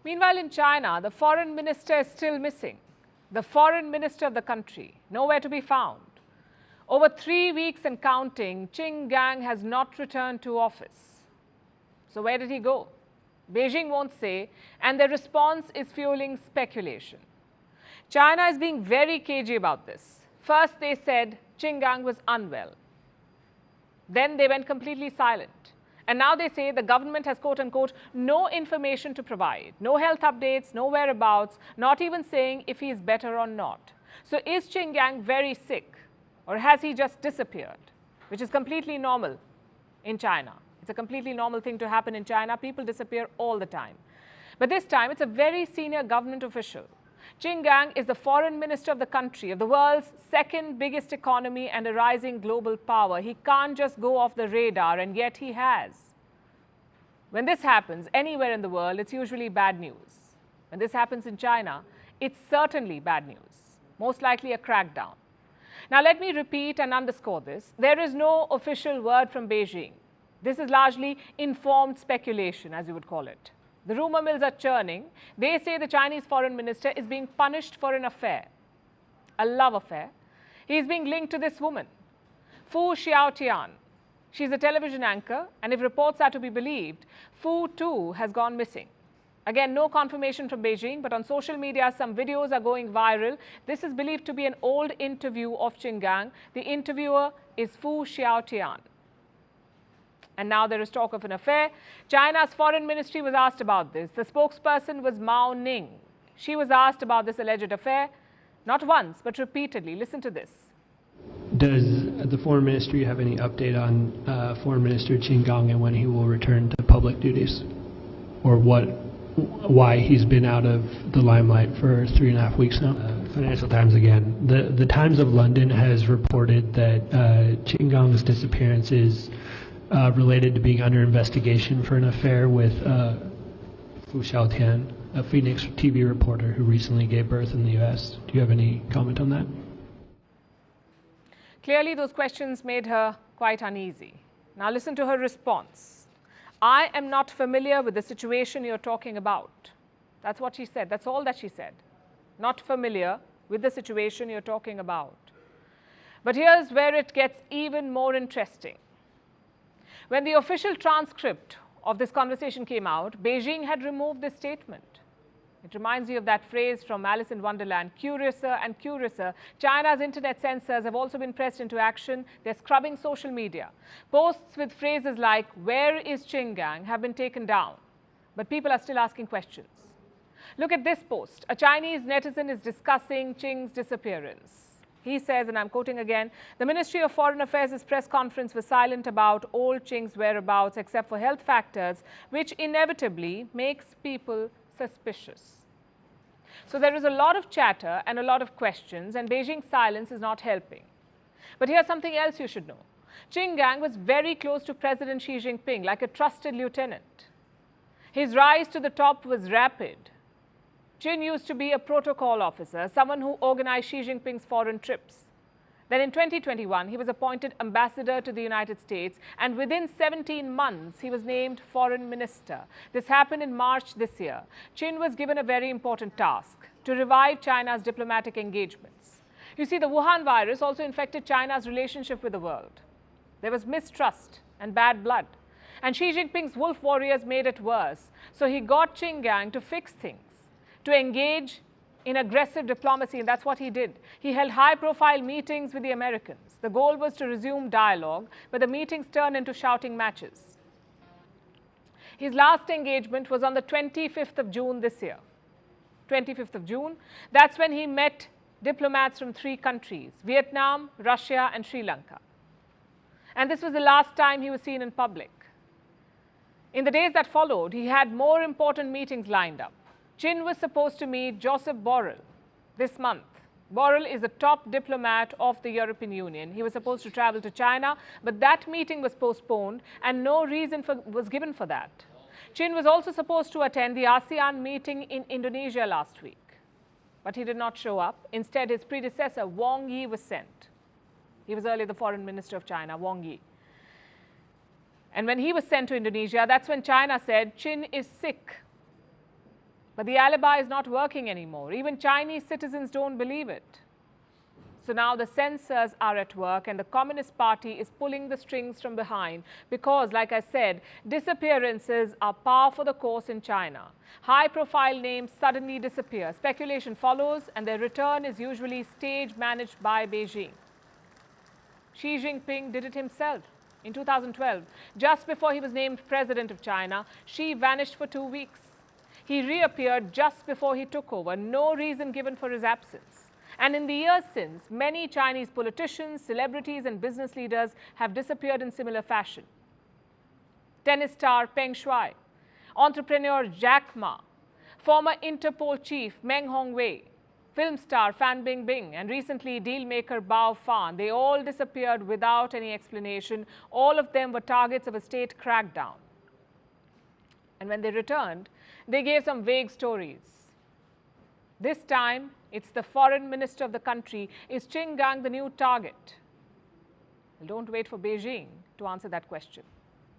Meanwhile, in China, the foreign minister is still missing. The foreign minister of the country, nowhere to be found. Over 3 weeks and counting, Qin Gang has not returned to office. So where did he go? Beijing won't say, and their response is fueling speculation. China is being very cagey about this. First, they said Qin Gang was unwell. Then they went completely silent. And now they say the government has, quote unquote, no information to provide, no health updates, no whereabouts, not even saying if he is better or not. So is Qin Gang very sick, or has he just disappeared? Which is completely normal in China. It's a completely normal thing to happen in China. People disappear all the time. But this time, it's a very senior government official. Qin Gang is the foreign minister of the country, of the world's second biggest economy and a rising global power. He can't just go off the radar, and yet he has. When this happens anywhere in the world, it's usually bad news. When this happens in China, it's certainly bad news, most likely a crackdown. Now, let me repeat and underscore this. There is no official word from Beijing. This is largely informed speculation, as you would call it. The rumor mills are churning. They say the Chinese foreign minister is being punished for an affair, a love affair. He is being linked to this woman, Fu Xiaotian. She's a television anchor, and if reports are to be believed, Fu too has gone missing. Again, no confirmation from Beijing, but on social media, some videos are going viral. This is believed to be an old interview of Qin Gang. The interviewer is Fu Xiaotian. And now there is talk of an affair. China's foreign ministry was asked about this. The spokesperson was Mao Ning. She was asked about this alleged affair, not once, but repeatedly. Listen to this. Does the foreign ministry have any update on Foreign Minister Qin Gang and when he will return to public duties? Or why he's been out of the limelight for 3.5 weeks now? Financial Times again. The Times of London has reported that Qin Gang's disappearance is related to being under investigation for an affair with Fu Xiaotian, a Phoenix TV reporter who recently gave birth in the U.S. Do you have any comment on that? Clearly, those questions made her quite uneasy. Now listen to her response. I am not familiar with the situation you're talking about. That's what she said. That's all that she said. Not familiar with the situation you're talking about. But here's where it gets even more interesting. When the official transcript of this conversation came out, Beijing had removed this statement. It reminds you of that phrase from Alice in Wonderland, curiouser and curiouser. China's internet censors have also been pressed into action. They're scrubbing social media. Posts with phrases like, "Where is Qin Gang?" have been taken down. But people are still asking questions. Look at this post. A Chinese netizen is discussing Qing's disappearance. He says, and I'm quoting again, "The Ministry of Foreign Affairs' press conference was silent about old Qing's whereabouts except for health factors, which inevitably makes people suspicious." So there is a lot of chatter and a lot of questions, and Beijing's silence is not helping. But here's something else you should know. Qin Gang was very close to President Xi Jinping, like a trusted lieutenant. His rise to the top was rapid. Qin used to be a protocol officer, someone who organized Xi Jinping's foreign trips. Then in 2021, he was appointed ambassador to the United States, and within 17 months, he was named foreign minister. This happened in March this year. Qin was given a very important task: to revive China's diplomatic engagements. You see, the Wuhan virus also infected China's relationship with the world. There was mistrust and bad blood. And Xi Jinping's wolf warriors made it worse. So he got Qin Gang to fix things, to engage in aggressive diplomacy, and that's what he did. He held high-profile meetings with the Americans. The goal was to resume dialogue, but the meetings turned into shouting matches. His last engagement was on the 25th of June this year. 25th of June, that's when he met diplomats from 3 countries, Vietnam, Russia, and Sri Lanka. And this was the last time he was seen in public. In the days that followed, he had more important meetings lined up. Qin was supposed to meet Joseph Borrell this month. Borrell is a top diplomat of the European Union. He was supposed to travel to China, but that meeting was postponed and no reason was given for that. Qin was also supposed to attend the ASEAN meeting in Indonesia last week, but he did not show up. Instead, his predecessor, Wang Yi, was sent. He was earlier the foreign minister of China, Wang Yi. And when he was sent to Indonesia, that's when China said Qin is sick. But the alibi is not working anymore. Even Chinese citizens don't believe it. So now the censors are at work and the Communist Party is pulling the strings from behind because, like I said, disappearances are par for the course in China. High-profile names suddenly disappear. Speculation follows and their return is usually stage-managed by Beijing. Xi Jinping did it himself. In 2012, just before he was named president of China, Xi vanished for 2 weeks. He reappeared just before he took over, no reason given for his absence. And in the years since, many Chinese politicians, celebrities and business leaders have disappeared in similar fashion. Tennis star Peng Shuai, entrepreneur Jack Ma, former Interpol chief Meng Hongwei, film star Fan Bingbing and recently dealmaker Bao Fan, they all disappeared without any explanation. All of them were targets of a state crackdown. And when they returned, they gave some vague stories. This time, it's the foreign minister of the country. Is Qin Gang the new target? Well, don't wait for Beijing to answer that question.